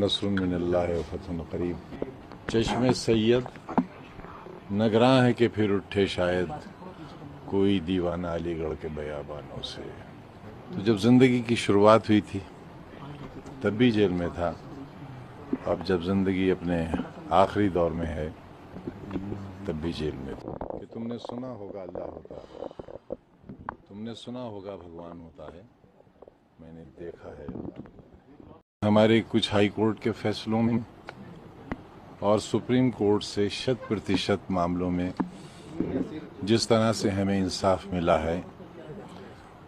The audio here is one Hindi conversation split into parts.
नस्रुन मिनल्लाहि व फतहुन करीब। चश्मे सैयद नगरां है कि फिर उठे शायद कोई दीवाना अलीगढ़ के बयाबानों से। तो जब ज़िंदगी की शुरुआत हुई थी तब भी जेल में था। अब जब ज़िंदगी अपने आखिरी दौर में है तब भी जेल में था। कि तुमने सुना होगा अल्लाह होता है, तुमने सुना होगा भगवान होता है, मैंने देखा है। हमारे कुछ हाई कोर्ट के फैसलों में और सुप्रीम कोर्ट से 100% मामलों में जिस तरह से हमें इंसाफ मिला है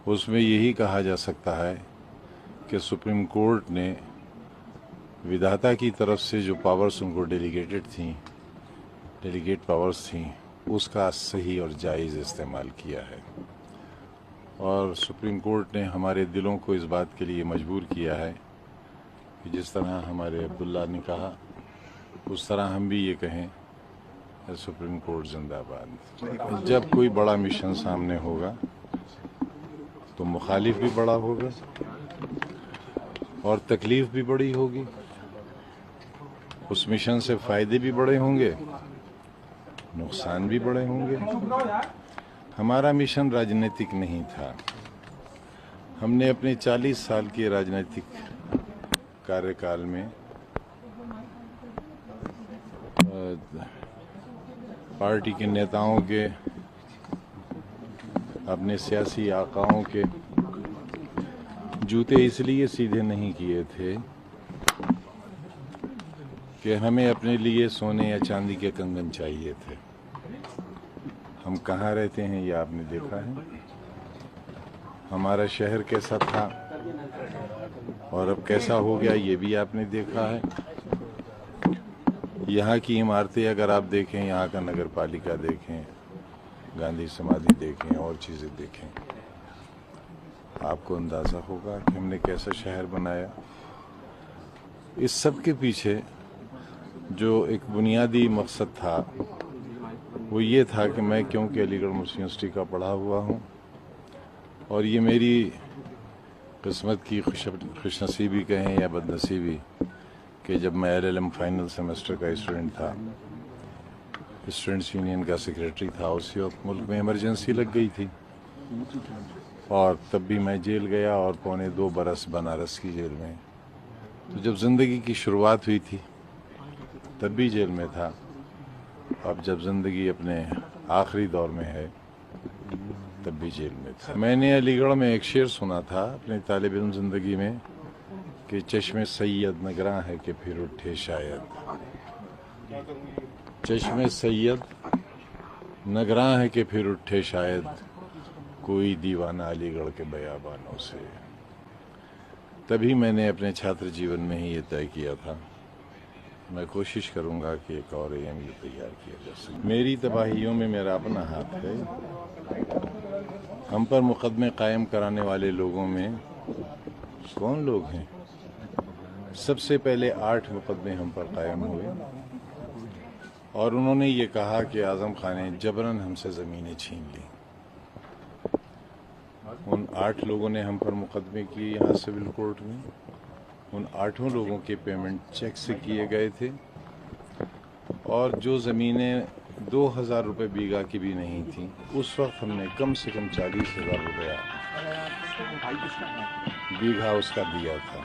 उसमें यही कहा जा सकता है कि सुप्रीम कोर्ट ने विधाता की तरफ से जो पावर्स उनको डेलीगेट पावर्स थी उसका सही और जायज़ इस्तेमाल किया है। और सुप्रीम कोर्ट ने हमारे दिलों को इस बात के लिए मजबूर किया है कि जिस तरह हमारे अब्दुल्ला ने कहा उस तरह हम भी ये कहें सुप्रीम कोर्ट जिंदाबाद। जब कोई बड़ा मिशन सामने होगा तो मुखालिफ भी बड़ा होगा और तकलीफ भी बड़ी होगी। उस मिशन से फ़ायदे भी बड़े होंगे, नुकसान भी बड़े होंगे। हमारा मिशन राजनीतिक नहीं था। हमने अपने 40 साल के राजनीतिक कार्यकाल में पार्टी के नेताओं के, अपने सियासी आकाओं के जूते इसलिए सीधे नहीं किए थे कि हमें अपने लिए सोने या चांदी के कंगन चाहिए थे। हम कहाँ रहते हैं ये आपने देखा है, हमारा शहर कैसा था और अब कैसा हो गया ये भी आपने देखा है। यहाँ की इमारतें अगर आप देखें, यहाँ का नगर पालिका देखें, गांधी समाधि देखें और चीज़ें देखें, आपको अंदाज़ा होगा कि हमने कैसा शहर बनाया। इस सब के पीछे जो एक बुनियादी मकसद था वो ये था कि मैं क्योंकि अलीगढ़ मुस्लिम यूनिवर्सिटी का पढ़ा हुआ हूँ और ये मेरी किस्मत की खुशनसीबी कहें या बदनसीबी कि जब मैं LLM फाइनल सेमेस्टर का स्टूडेंट था, स्टूडेंट्स यूनियन का सेक्रेटरी था, उसी वक्त मुल्क में इमरजेंसी लग गई थी और तब भी मैं जेल गया और पौने 2 बरस बनारस की जेल में। तो जब ज़िंदगी की शुरुआत हुई थी तब भी जेल में था। अब जब ज़िंदगी अपने आखिरी दौर में है तब भी जेल में था। मैंने अलीगढ़ में एक शेर सुना था अपने तालिब इल्म ज़िंदगी में कि चश्मे सैयद नगरां है कि फिर उठे शायद। चश्मे सैयद नगरां है कि फिर उठे शायद कोई दीवाना अलीगढ़ के बयाबानों से। तभी मैंने अपने छात्र जीवन में ही ये तय किया था, मैं कोशिश करूंगा कि एक और AMU तैयार किया जा सके। मेरी तबाहियों में मेरा अपना हाथ है। हम पर मुकदमे कायम कराने वाले लोगों में कौन लोग हैं? सबसे पहले 8 मुकदमे हम पर कायम हुए और उन्होंने ये कहा कि आज़म खान ने जबरन हमसे ज़मीनें छीन ली। उन 8 लोगों ने हम पर मुकदमे किए यहाँ सिविल कोर्ट में। उन 8 लोगों के पेमेंट चेक से किए गए थे और जो ज़मीनें 2000 रुपये बीघा की भी नहीं थी उस वक्त हमने कम से कम 40,000 रुपया बीघा उसका दिया था।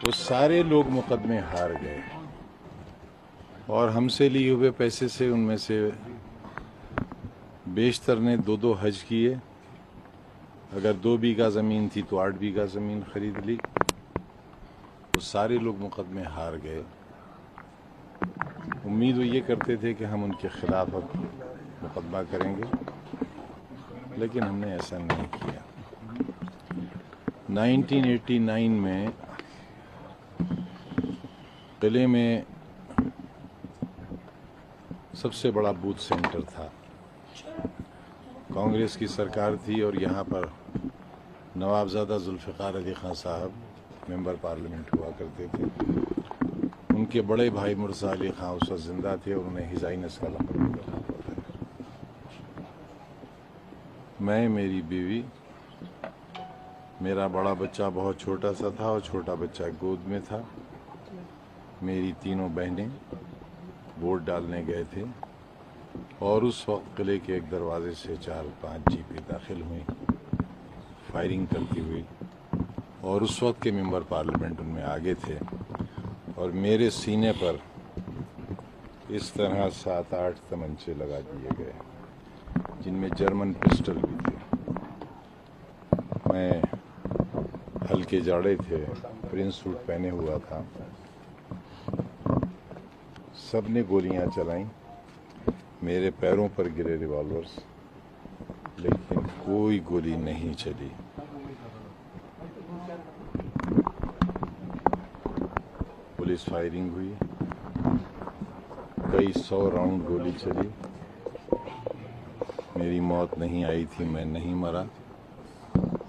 वो सारे लोग मुकदमे हार गए और हमसे लिए हुए पैसे से उनमें से बेशतर ने 2-2 हज किए। अगर 2 बीघा ज़मीन थी तो 8 बीघा ज़मीन खरीद ली। वो सारे लोग मुकदमे हार गए। उम्मीद वो ये करते थे कि हम उनके खिलाफ अब मुकदमा करेंगे, लेकिन हमने ऐसा नहीं किया। 1989 में किले में सबसे बड़ा बूथ सेंटर था। कांग्रेस की सरकार थी और यहाँ पर नवाबजादा जुल्फ़िकार अली खान साहब मेंबर पार्लियामेंट हुआ करते थे। उनके बड़े भाई मुर्सा अली खान उस वक्त जिंदा थे और उन्हें हिज़ाइनस का लक़ब मिला हुआ था। मैं, मेरी बीवी मेरा बड़ा बच्चा बहुत छोटा सा था और छोटा बच्चा गोद में था। मेरी तीनों बहनें वोट डालने गए थे और उस वक्त किले के एक दरवाजे से 4-5 जीपें दाखिल हुई फायरिंग करती हुई, और उस वक्त के मेंबर पार्लियामेंट उनमें आगे थे और मेरे सीने पर इस तरह 7-8 तमंचे लगा दिए गए, जिनमें जर्मन पिस्टल भी थे। मैं हल्के जाड़े थे, प्रिंस सूट पहने हुआ था। सबने गोलियां चलाईं, मेरे पैरों पर गिरे रिवॉल्वर्स, लेकिन कोई गोली नहीं चली। पुलिस फायरिंग हुई, कई 100 राउंड गोली चली। मेरी मौत नहीं आई थी, मैं नहीं मरा।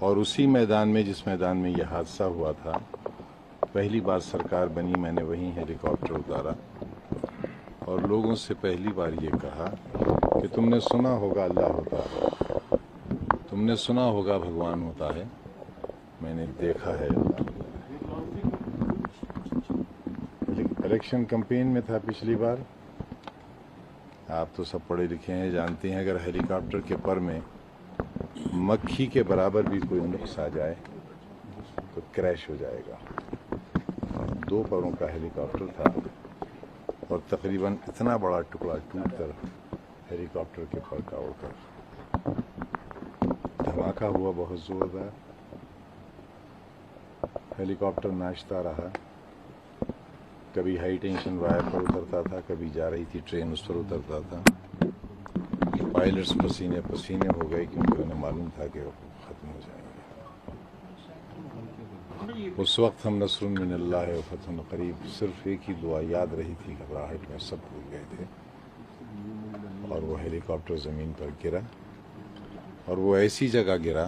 और उसी मैदान में, जिस मैदान में यह हादसा हुआ था, पहली बार सरकार बनी, मैंने वहीं हेलीकॉप्टर उतारा और लोगों से पहली बार ये कहा कि तुमने सुना होगा अल्लाह होता है, तुमने सुना होगा भगवान होता है, मैंने देखा है अल्लाह। इलेक्शन कैंपेन में था पिछली बार। आप तो सब पढ़े लिखे हैं, जानते हैं अगर हेलीकॉप्टर के पर में मक्खी के बराबर भी कोई नुक्स आ जाए तो क्रैश हो जाएगा। 2 परों का हेलीकॉप्टर था और तकरीबन इतना बड़ा टुकड़ा टूटकर हेलीकॉप्टर के पर का उड़कर धमाका हुआ बहुत जोरदार। हेलीकॉप्टर नाचता रहा, कभी हाई टेंशन वायर पर उतरता था, कभी जा रही थी ट्रेन उस पर उतरता था। पायलट्स पसीने पसीने हो गए क्योंकि उन्हें मालूम था कि वो खत्म हो जाएंगे। उस वक्त हम नस्रुन मिनल्लाह व फतहुन करीब, सिर्फ एक ही दुआ याद रही थी, घबराहट में सब भूल गए थे। और वो हेलीकॉप्टर ज़मीन पर गिरा और वो ऐसी जगह गिरा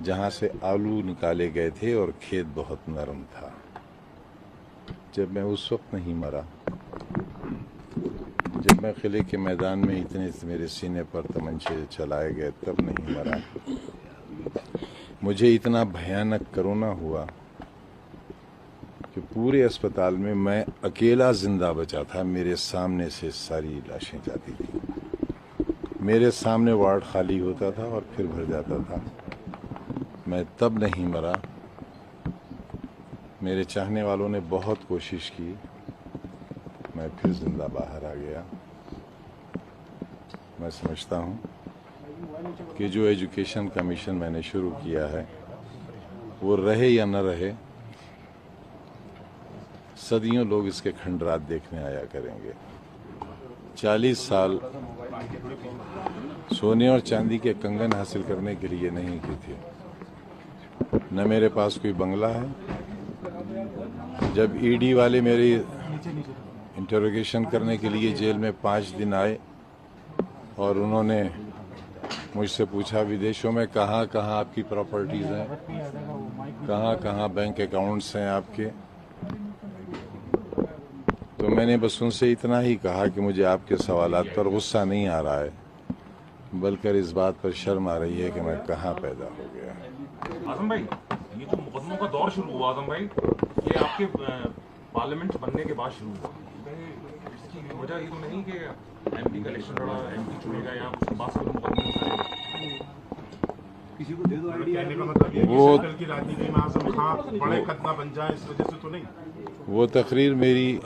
जहाँ से आलू निकाले गए थे और खेत बहुत नरम था। जब मैं उस वक्त नहीं मरा, जब मैं किले के मैदान में इतने मेरे सीने पर तमंचे चलाए गए, तब नहीं मरा। मुझे इतना भयानक कोरोना हुआ कि पूरे अस्पताल में मैं अकेला जिंदा बचा था। मेरे सामने से सारी लाशें जाती थी, मेरे सामने वार्ड खाली होता था और फिर भर जाता था। मैं तब नहीं मरा। मेरे चाहने वालों ने बहुत कोशिश की, मैं फिर जिंदा बाहर आ गया। मैं समझता हूँ कि जो एजुकेशन कमीशन मैंने शुरू किया है वो रहे या न रहे, सदियों लोग इसके खंडरात देखने आया करेंगे। 40 साल सोने और चांदी के कंगन हासिल करने के लिए नहीं की थी। न मेरे पास कोई बंगला है। जब ईडी वाले मेरी इंटरोगेशन करने के लिए जेल में 5 दिन आए और उन्होंने मुझसे पूछा विदेशों में कहाँ कहाँ आपकी प्रॉपर्टीज़ हैं, कहाँ कहाँ बैंक अकाउंट्स हैं आपके, तो मैंने बस उनसे इतना ही कहा कि मुझे आपके सवालात पर गुस्सा नहीं आ रहा है, बल्कि इस बात पर शर्म आ रही है कि मैं कहाँ पैदा हो गया। आजम भाई, ये जो मुकदमों का दौर शुरू हुआ आजम भाई, ये आपके पार्लियामेंट बनने के बाद शुरू हुआ। इसकी वजह ये तो नहीं कि एमपी का इलेक्शन लड़ा, एमपी चुनेगा या उसके बाद से मुकदमे किसी को दे दो आइडिया। कहने का मतलब ये वो कि की राजनीति में आजम खान बड़े कदम बन जाए, इस वजह से तो नहीं। वो तकरीर मेरी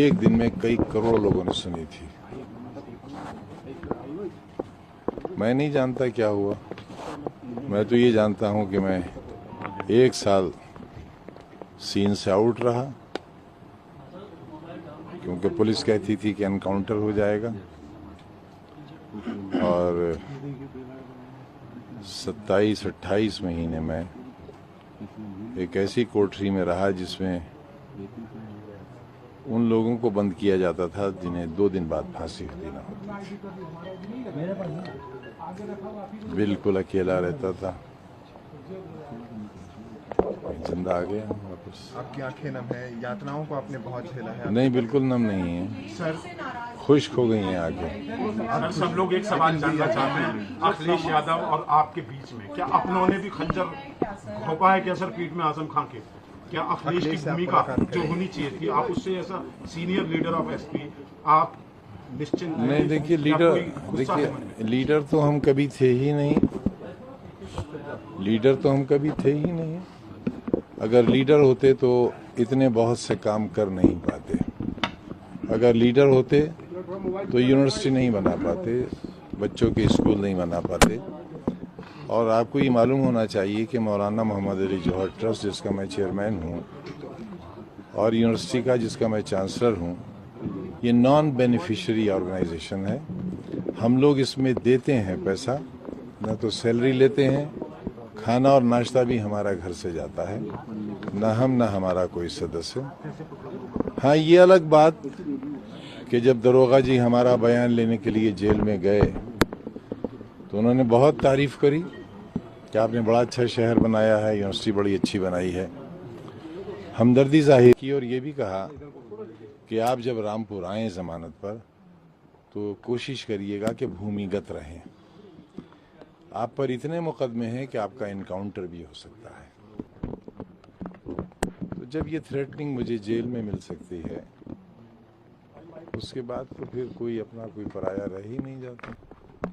एक दिन में कई करोड़ लोगों ने सुनी थी। मैं नहीं जानता क्या हुआ। मैं तो ये जानता हूँ कि मैं 1 साल सीन से आउट रहा, क्योंकि पुलिस कहती थी कि एनकाउंटर हो जाएगा। और 27-28 महीने में एक ऐसी कोठरी में रहा जिसमें उन लोगों को बंद किया जाता था जिन्हें 2 दिन बाद फांसी देना होती थी। बिल्कुल अकेला रहता था। जिंदा आ गया वापस। आपकी आंखें नम है, यातनाओं को आपने बहुत झेला है। नहीं, बिल्कुल नम नहीं है। सर खुश्क हो गई हैं आगे। सर, सब लोग एक सवाल जानना चाहते हैं, अखिलेश यादव और आपके बीच में क्या अपनों ने भी खंजर घोंपा है क्या सर पीठ में आजम खान के? क्या अखिलेश की भूमिका जो होनी चाहिए थी, आप उससे ऐसा सीनियर लीडर ऑफ एसपी आप निश्चिंत हैं? नहीं, देखिए या लीडर, कोई गुस्सा है मन में? लीडर तो हम कभी थे ही नहीं, लीडर तो हम कभी थे ही नहीं। अगर लीडर होते तो इतने बहुत से काम कर नहीं पाते। अगर लीडर होते तो यूनिवर्सिटी नहीं बना पाते, बच्चों के स्कूल नहीं बना पाते। और आपको ये मालूम होना चाहिए कि मौलाना मोहम्मद अली जौहर ट्रस्ट, जिसका मैं चेयरमैन हूँ, और यूनिवर्सिटी का जिसका मैं चांसलर हूँ, ये नॉन बेनिफिशियरी ऑर्गेनाइजेशन है। हम लोग इसमें देते हैं पैसा, न तो सैलरी लेते हैं, खाना और नाश्ता भी हमारा घर से जाता है, न हम न हमारा कोई सदस्य। हाँ, ये अलग बात कि जब दरोगा जी हमारा बयान लेने के लिए जेल में गए तो उन्होंने बहुत तारीफ करी कि आपने बड़ा अच्छा शहर बनाया है, यूनिवर्सिटी बड़ी अच्छी बनाई है, हमदर्दी जाहिर की। और ये भी कहा कि आप जब रामपुर आएँ जमानत पर तो कोशिश करिएगा कि भूमिगत रहें। आप पर इतने मुकदमे हैं कि आपका इनकाउंटर भी हो सकता है। तो जब ये थ्रेटनिंग मुझे जेल में मिल सकती है, उसके बाद तो फिर कोई अपना कोई पराया रह ही नहीं जाता।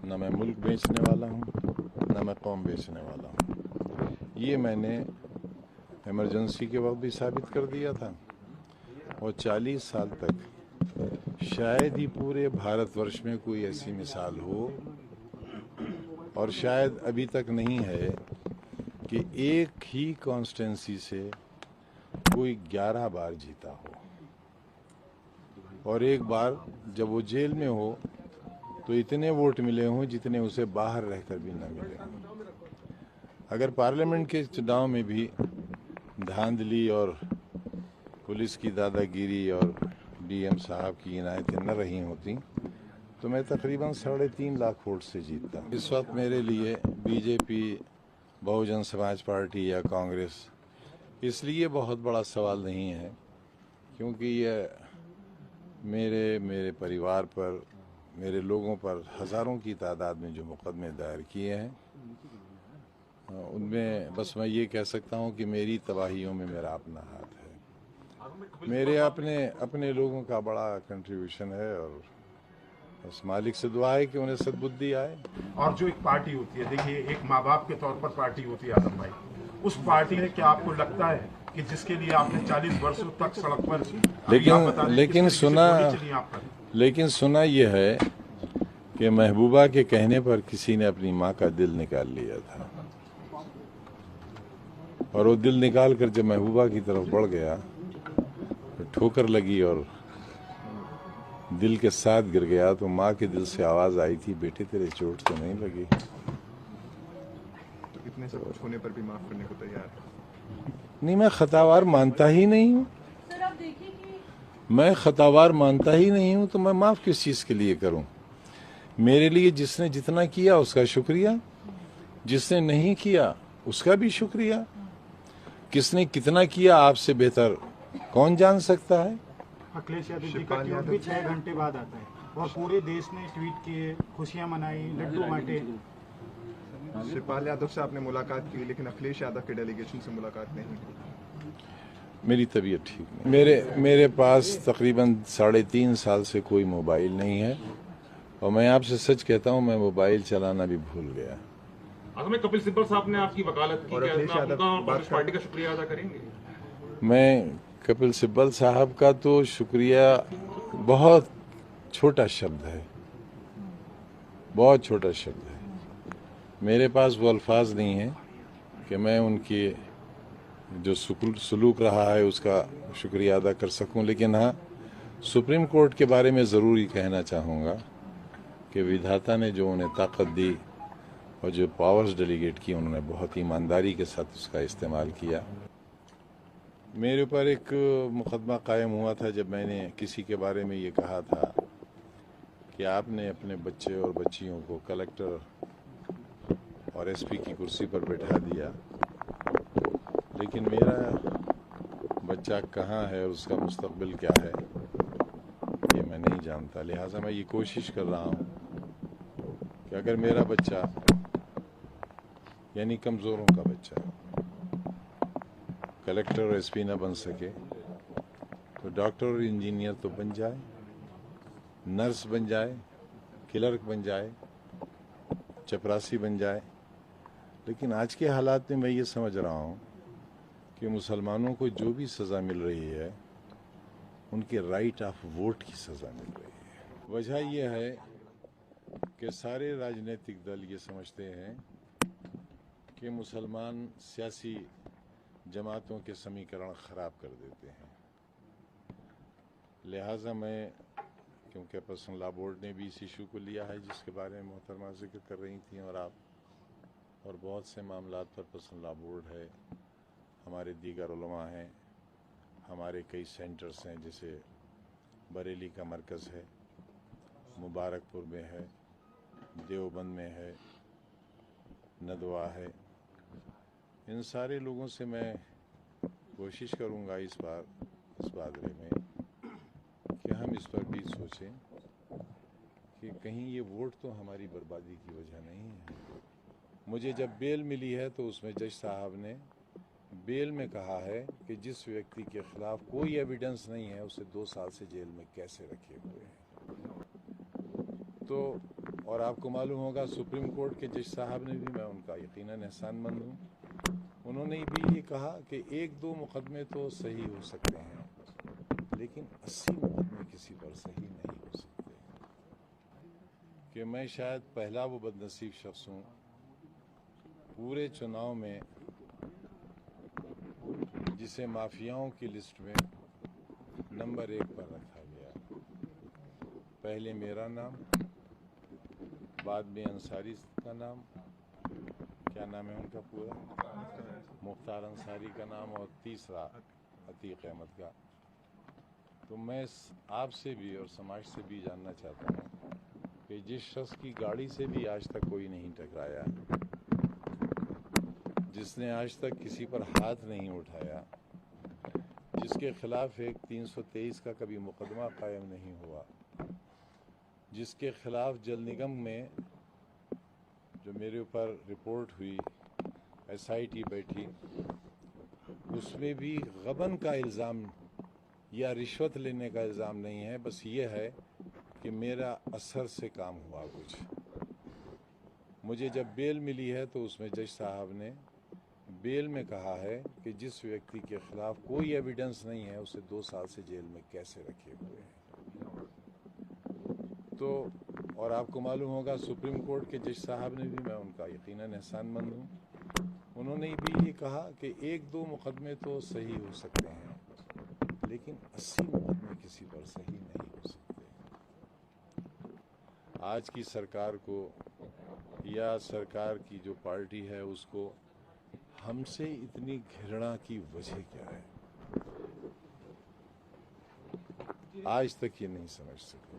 न मैं मुल्क बेचने वाला हूँ, न मैं कौम बेचने वाला हूँ। ये मैंने इमरजेंसी के वक्त भी साबित कर दिया था, और 40 साल तक शायद ही पूरे भारतवर्ष में कोई ऐसी मिसाल हो, और शायद अभी तक नहीं है, कि एक ही कॉन्स्टिट्यूंसी से कोई 11 बार जीता हो, और एक बार जब वो जेल में हो तो इतने वोट मिले हों जितने उसे बाहर रहकर भी न मिले हों। अगर पार्लियामेंट के चुनाव में भी धांधली और पुलिस की दादागिरी और डीएम साहब की इनायतें न रही होती तो मैं तकरीबन 3.5 लाख वोट से जीतता। इस वक्त मेरे लिए बीजेपी, बहुजन समाज पार्टी या कांग्रेस इसलिए बहुत बड़ा सवाल नहीं है, क्योंकि ये मेरे परिवार पर, मेरे लोगों पर हज़ारों की तादाद में जो मुकदमे दायर किए हैं, उनमें बस मैं ये कह सकता हूँ कि मेरी तबाहियों में मेरा अपना हाथ है। मेरे अपने लोगों का बड़ा कंट्रीब्यूशन है, और बस मालिक से दुआ है कि उन्हें सद्बुद्धि आए। और जो एक पार्टी होती है, देखिए एक माँ बाप के तौर पर पार्टी होती है आजम भाई, उस पार्टी ने क्या आपको लगता है कि जिसके लिए आपने 40 वर्षों तक सड़क पर, लेकिन सुना यह है कि महबूबा के कहने पर किसी ने अपनी माँ का दिल निकाल लिया था, और वो दिल निकाल कर जब महबूबा की तरफ बढ़ गया तो ठोकर लगी और दिल के साथ गिर गया। तो माँ के दिल से आवाज आई थी, बेटे तेरे चोट तो नहीं लगी? तो इतने सब कुछ होने पर भी माफ करने को तैयार है? नहीं, मैं खतावार मानता ही नहीं हूँ। मैं खतावार मानता ही नहीं हूँ, तो मैं माफ किस चीज के लिए करूँ? मेरे लिए जिसने जितना किया उसका शुक्रिया, जिसने नहीं किया उसका भी शुक्रिया। किसने कितना किया आपसे बेहतर कौन जान सकता है? अखिलेश यादव जी का ट्वीट भी 6 घंटे बाद आता है और पूरे देश ने ट्वीट किए, खुशियां मनाई, लड्डू बांटे। शिवपाल यादव से आपने मुलाकात की, लेकिन अखिलेश यादव के डेलीगेशन से मुलाकात नहीं की। मेरी तबीयत ठीक नहीं। मेरे पास तकरीबन 3.5 साल से कोई मोबाइल नहीं है, और मैं आपसे सच कहता हूँ, मैं मोबाइल चलाना भी भूल गया। में कपिल सिब्बल साहब ने आपकी वकालत की, क्या आप पार्टी का शुक्रिया अदा करेंगे? मैं कपिल सिब्बल साहब का तो शुक्रिया बहुत छोटा शब्द है, बहुत छोटा शब्द है। मेरे पास वो अल्फाज नहीं है कि मैं उनकी जो सलूक रहा है उसका शुक्रिया अदा कर सकूं। लेकिन हाँ, सुप्रीम कोर्ट के बारे में ज़रूर ही कहना चाहूँगा कि विधाता ने जो उन्हें ताकत दी और जो पावर्स डेलीगेट की, उन्होंने बहुत ईमानदारी के साथ उसका इस्तेमाल किया। मेरे ऊपर एक मुकदमा कायम हुआ था जब मैंने किसी के बारे में ये कहा था कि आपने अपने बच्चे और बच्चियों को कलेक्टर और एसपी की कुर्सी पर बैठा दिया, लेकिन मेरा बच्चा कहाँ है, उसका मुस्तकबिल क्या है, ये मैं मैं नहीं जानता, लिहाजा मैं ये कोशिश कर रहा हूँ कि अगर मेरा बच्चा यानी कमज़ोरों का बच्चा कलेक्टर और एसपी ना बन सके तो डॉक्टर और इंजीनियर तो बन जाए, नर्स बन जाए, क्लर्क बन जाए, चपरासी बन जाए। लेकिन आज के हालात में मैं ये समझ रहा हूँ कि मुसलमानों को जो भी सज़ा मिल रही है उनके राइट ऑफ वोट की सज़ा मिल रही है। वजह यह है कि सारे राजनीतिक दल ये समझते हैं कि मुसलमान सियासी जमातों के समीकरण ख़राब कर देते हैं। लिहाजा मैं, क्योंकि पर्सनल लॉ बोर्ड ने भी इस इशू को लिया है जिसके बारे में मोहतरमा जिक्र कर रही थी और आप, और बहुत से मामलात पर पर्सनल लॉ बोर्ड है, हमारे दीगर उलमा हैं, हमारे कई सेंटर्स हैं, जैसे बरेली का मरकज़ है, मुबारकपुर में है, देवबंद में है, नदवा है। इन सारे लोगों से मैं कोशिश करूंगा इस बारे में कि हम इस पर भी सोचें कि कहीं ये वोट तो हमारी बर्बादी की वजह नहीं है। मुझे जब बेल मिली है तो उसमें जज साहब ने बेल में कहा है कि जिस व्यक्ति के खिलाफ कोई एविडेंस नहीं है उसे 2 साल से जेल में कैसे रखे हुए हैं। तो और आपको मालूम होगा सुप्रीम कोर्ट के जज साहब ने भी, मैं उनका यकीनन एहसानमंद हूँ, उन्होंने भी ये कहा कि 1-2 मुकदमे तो सही हो सकते हैं लेकिन 80 मुकदमे किसी पर सही नहीं हो सकते। कि मैं शायद पहला वो बदनसीब शख्स हूँ पूरे चुनाव में जिसे माफियाओं की लिस्ट में नंबर 1 पर रखा गया। पहले मेरा नाम, बाद में अंसारी का नाम, क्या नाम है उनका पूरा, मुख्तार अंसारी का नाम, और तीसरा अतीक अहमद का। तो मैं आपसे भी और समाज से भी जानना चाहता हूँ कि जिस शख्स की गाड़ी से भी आज तक कोई नहीं टकराया, जिसने आज तक किसी पर हाथ नहीं उठाया, जिसके खिलाफ एक 323 का कभी मुकदमा कायम नहीं हुआ, जिसके खिलाफ जल निगम में जो मेरे ऊपर रिपोर्ट हुई, SIT बैठी, उसमें भी गबन का इल्ज़ाम या रिश्वत लेने का इल्ज़ाम नहीं है, बस ये है कि मेरा असर से काम हुआ कुछ। मुझे जब बेल मिली है तो उसमें जज साहब ने बेल में कहा है कि जिस व्यक्ति के खिलाफ कोई एविडेंस नहीं है उसे 2 साल से जेल में कैसे रखे हुए हैं। तो और आपको मालूम होगा सुप्रीम कोर्ट के जज साहब ने भी, मैं उनका यकीनन एहसानमंद हूँ, उन्होंने भी ये कहा कि 1-2 मुकदमे तो सही हो सकते हैं लेकिन 80 मुकदमे किसी पर सही नहीं हो सकते। आज की सरकार को या सरकार की जो पार्टी है उसको हमसे इतनी घृणा की वजह क्या है, आज तक ये नहीं समझ सके।